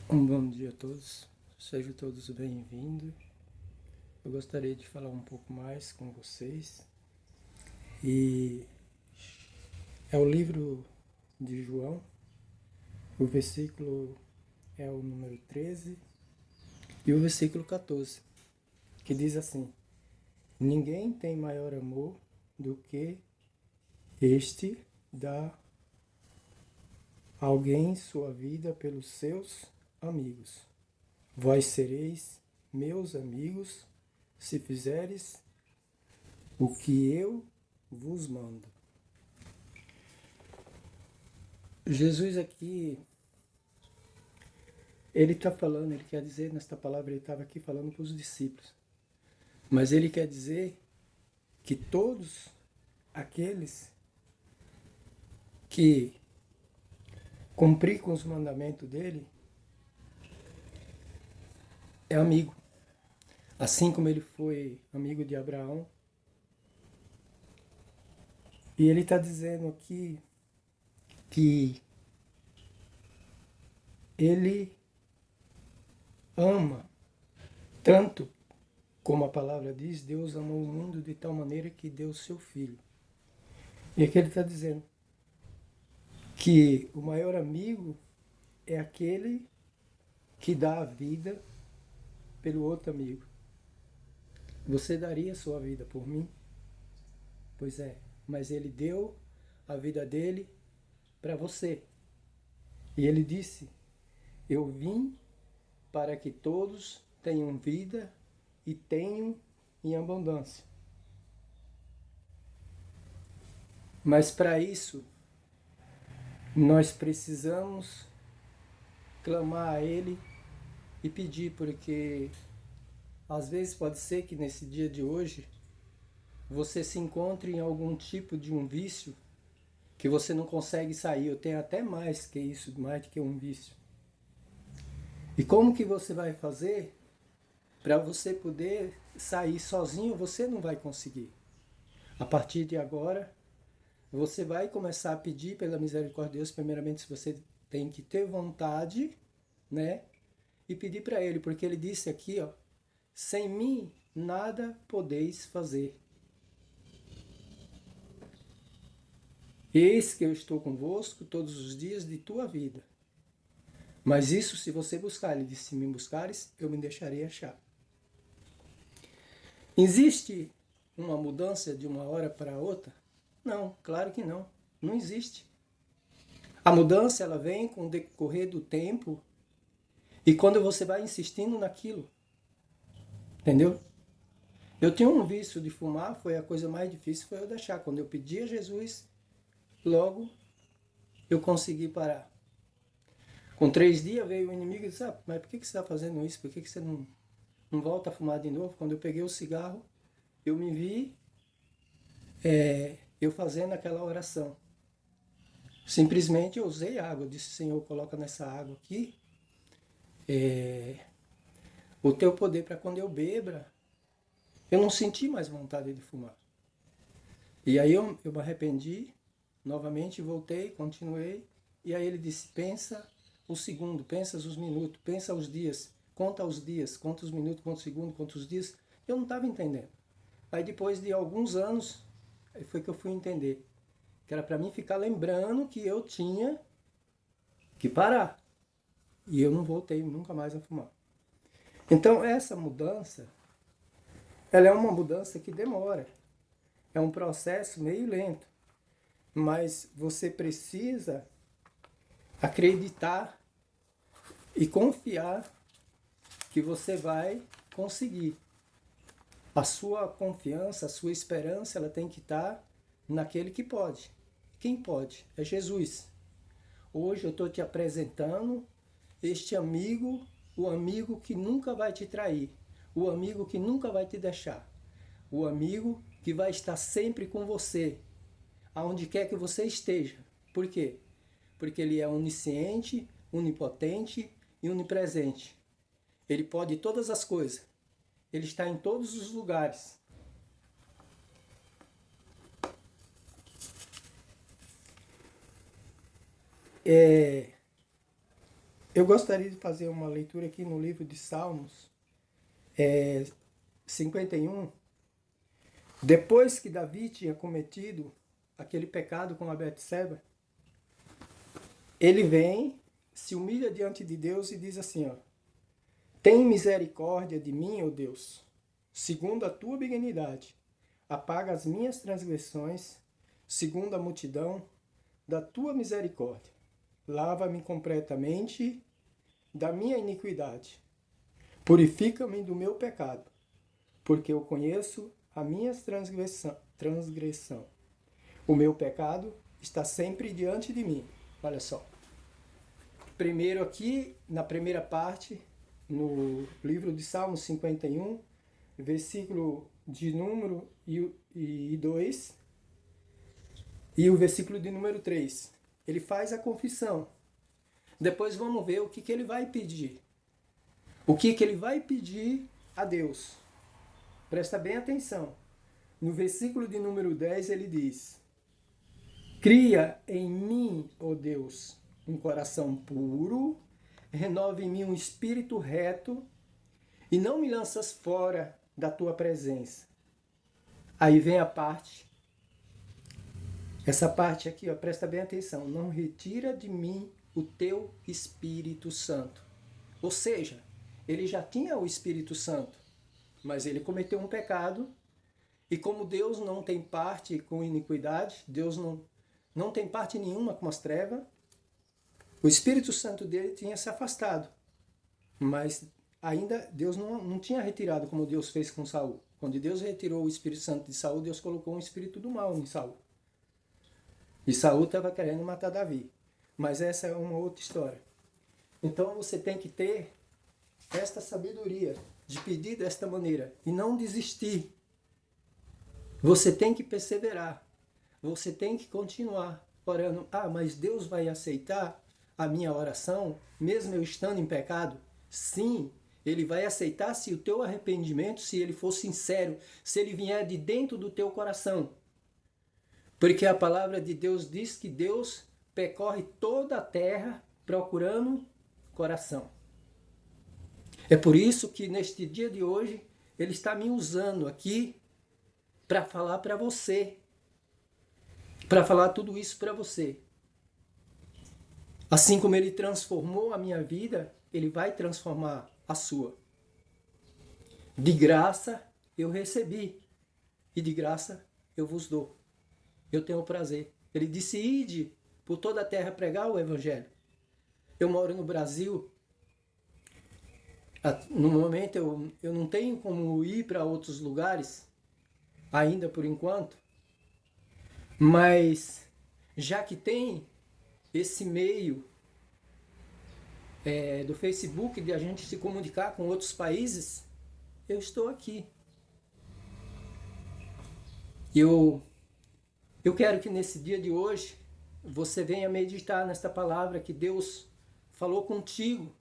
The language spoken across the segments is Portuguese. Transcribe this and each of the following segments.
Um bom dia a todos, sejam todos bem-vindos. Eu gostaria de falar um pouco mais com vocês e é o livro de João, o versículo é o número 13 e o versículo 14, que diz assim: Ninguém tem maior amor do que este dar alguém sua vida pelos seus amigos. Vós sereis meus amigos se fizeres o que eu vos mando. Jesus aqui, ele está falando, ele quer dizer, nesta palavra, ele estava aqui falando para os discípulos, mas ele quer dizer que todos aqueles que cumprir com os mandamentos dele é amigo. Assim como ele foi amigo de Abraão. E ele está dizendo aqui que ele ama tanto como a palavra diz, Deus amou o mundo de tal maneira que deu o seu Filho. E aqui ele está dizendo que o maior amigo é aquele que dá a vida pelo outro amigo. Você daria sua vida por mim? Pois é, mas ele deu a vida dele para você. E ele disse: Eu vim para que todos tenham vida e tenham em abundância. Mas para isso, nós precisamos clamar a Ele e pedir, porque às vezes pode ser que nesse dia de hoje você se encontre em algum tipo de um vício que você não consegue sair. Eu tenho até mais que isso, mais do que um vício. E como que você vai fazer para você poder sair sozinho? Você não vai conseguir. A partir de agora, você vai começar a pedir pela misericórdia de Deus. Primeiramente, se você tem que ter vontade, né? E pedir para Ele, porque Ele disse aqui, ó, sem mim nada podeis fazer. Eis que eu estou convosco todos os dias de tua vida. Mas isso se você buscar. Ele disse, se me buscares, eu me deixarei achar. Existe uma mudança de uma hora para outra? Não, claro que não. Não existe. A mudança ela vem com o decorrer do tempo e quando você vai insistindo naquilo. Entendeu? Eu tinha um vício de fumar, foi a coisa mais difícil, foi eu deixar. Quando eu pedi a Jesus, logo eu consegui parar. Com 3 dias veio o inimigo e disse, mas por que você está fazendo isso? Por que você não volta a fumar de novo? Quando eu peguei o cigarro, eu me vi eu fazendo aquela oração. Simplesmente eu usei água, eu disse, Senhor, coloca nessa água aqui o teu poder para quando eu beba, eu não senti mais vontade de fumar. E aí eu me arrependi, novamente voltei, continuei, e aí ele disse, pensa o segundo, pensa os minutos, pensa os dias, conta os minutos, conta os segundos, conta os dias. Eu não estava entendendo. Aí depois de alguns anos, aí foi que eu fui entender. Que era para mim ficar lembrando que eu tinha que parar. E eu não voltei nunca mais a fumar. Então essa mudança, ela é uma mudança que demora. É um processo meio lento. Mas você precisa acreditar e confiar que você vai conseguir. A sua confiança, a sua esperança, ela tem que estar naquele que pode. Quem pode? É Jesus. Hoje eu estou te apresentando este amigo, o amigo que nunca vai te trair, o amigo que nunca vai te deixar, o amigo que vai estar sempre com você, aonde quer que você esteja. Por quê? Porque ele é onisciente, onipotente e onipresente. Ele pode todas as coisas. Ele está em todos os lugares. Eu gostaria de fazer uma leitura aqui no livro de Salmos, 51. Depois que Davi tinha cometido aquele pecado com a Betseba, ele vem, se humilha diante de Deus e diz assim, ó: tem misericórdia de mim, ó Deus, segundo a tua benignidade. Apaga as minhas transgressões, segundo a multidão da tua misericórdia. Lava-me completamente da minha iniquidade. Purifica-me do meu pecado, porque eu conheço a minha transgressão. O meu pecado está sempre diante de mim. Olha só. Primeiro aqui, na primeira parte, no livro de Salmos 51, versículo de número 2 e o versículo de número 3. Ele faz a confissão. Depois vamos ver o que ele vai pedir. O que ele vai pedir a Deus. Presta bem atenção. No versículo de número 10 ele diz: cria em mim, ó Deus, um coração puro, renova em mim um espírito reto, e não me lanças fora da tua presença. Aí vem a parte, essa parte aqui, ó, presta bem atenção: não retira de mim o teu Espírito Santo. Ou seja, ele já tinha o Espírito Santo, mas ele cometeu um pecado, e como Deus não tem parte com iniquidade, Deus não tem parte nenhuma com as trevas, o Espírito Santo dele tinha se afastado. Mas ainda Deus não tinha retirado como Deus fez com Saul. Quando Deus retirou o Espírito Santo de Saul, Deus colocou um espírito do mal em Saul. E Saul estava querendo matar Davi. Mas essa é uma outra história. Então você tem que ter esta sabedoria de pedir desta maneira e não desistir. Você tem que perseverar. Você tem que continuar orando. Ah, mas Deus vai aceitar a minha oração, mesmo eu estando em pecado? Sim, Ele vai aceitar se o teu arrependimento, se ele for sincero, se ele vier de dentro do teu coração. Porque a palavra de Deus diz que Deus percorre toda a terra procurando coração. É por isso que neste dia de hoje, Ele está me usando aqui para falar para você. Para falar tudo isso para você. Assim como Ele transformou a minha vida, Ele vai transformar a sua. De graça eu recebi, e de graça eu vos dou. Eu tenho o prazer. Ele disse: ide por toda a terra pregar o Evangelho. Eu moro no Brasil. No momento eu não tenho como ir para outros lugares, ainda por enquanto. Mas já que tem esse meio do Facebook, de a gente se comunicar com outros países, eu estou aqui. Eu quero que nesse dia de hoje você venha meditar nesta palavra que Deus falou contigo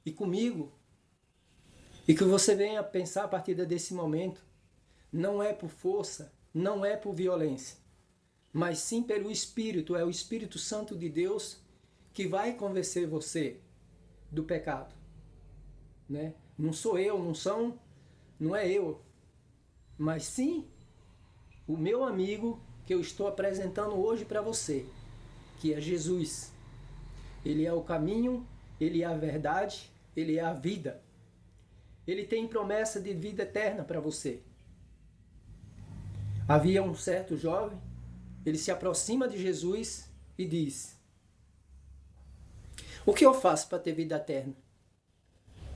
e comigo, e que você venha pensar a partir desse momento. Não é por força, não é por violência, mas sim pelo Espírito. É o Espírito Santo de Deus que vai convencer você do pecado, né? Não sou eu, não é eu, mas sim o meu amigo que eu estou apresentando hoje para você, que é Jesus. Ele é o caminho, Ele é a verdade, Ele é a vida. Ele tem promessa de vida eterna para você. Havia um certo jovem, ele se aproxima de Jesus e diz: o que eu faço para ter vida eterna?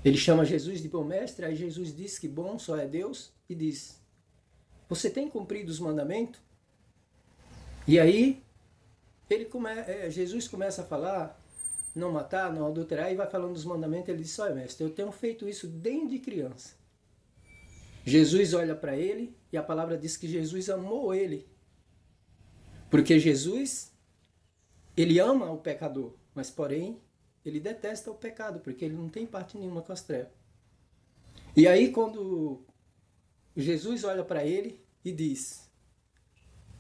Ele chama Jesus de bom mestre, aí Jesus diz que bom só é Deus e diz: você tem cumprido os mandamentos? E aí Jesus começa a falar: não matar, não adulterar, e vai falando dos mandamentos. Ele diz: olha, mestre, eu tenho feito isso desde criança. Jesus olha para ele e a palavra diz que Jesus amou ele. Porque Jesus, ele ama o pecador, mas porém, ele detesta o pecado, porque ele não tem parte nenhuma com as trevas. E aí quando Jesus olha para ele e diz: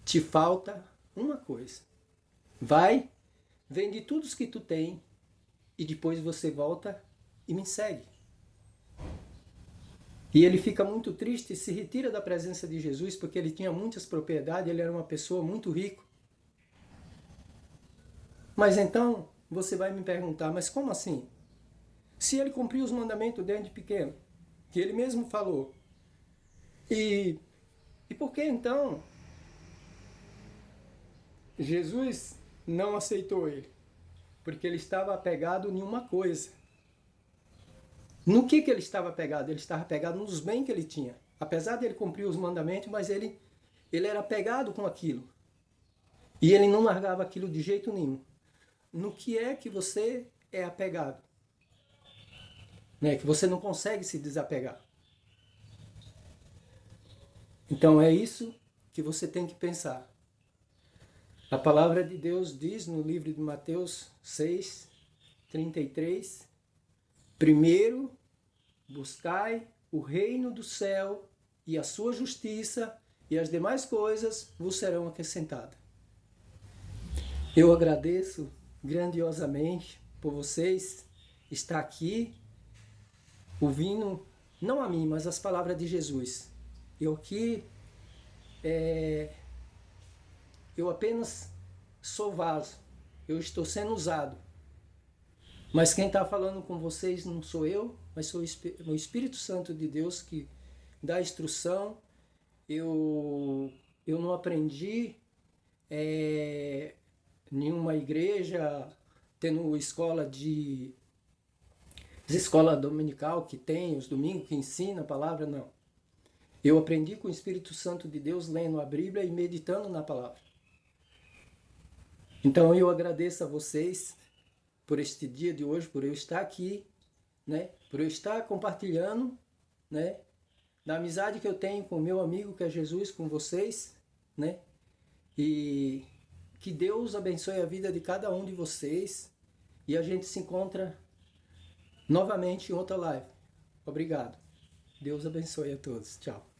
te falta uma coisa. Vai, vende tudo o que tu tem e depois você volta e me segue. E ele fica muito triste e se retira da presença de Jesus porque ele tinha muitas propriedades, ele era uma pessoa muito rica. Mas então você vai me perguntar, mas como assim? Se ele cumpriu os mandamentos desde pequeno, que ele mesmo falou, e por que então Jesus não aceitou ele? Porque ele estava apegado em uma coisa. No que ele estava apegado? Ele estava apegado nos bens que ele tinha. Apesar de ele cumprir os mandamentos, mas ele era apegado com aquilo. E ele não largava aquilo de jeito nenhum. No que é que você é apegado? Né? Que você não consegue se desapegar. Então é isso que você tem que pensar. A palavra de Deus diz no livro de Mateus 6:33, primeiro buscai o reino do céu e a sua justiça, e as demais coisas vos serão acrescentadas. Eu agradeço grandiosamente por vocês estar aqui ouvindo, não a mim, mas as palavras de Jesus. Eu aqui, eu apenas sou vaso, eu estou sendo usado. Mas quem está falando com vocês não sou eu, mas sou o Espírito Santo de Deus que dá instrução. Eu não aprendi nenhuma igreja, tendo escola dominical que tem, os domingos que ensina a palavra, não. Eu aprendi com o Espírito Santo de Deus lendo a Bíblia e meditando na palavra. Então eu agradeço a vocês por este dia de hoje, por eu estar aqui, né? Por eu estar compartilhando, né? Da amizade que eu tenho com o meu amigo que é Jesus, com vocês, né? E que Deus abençoe a vida de cada um de vocês e a gente se encontra novamente em outra live. Obrigado. Deus abençoe a todos. Tchau.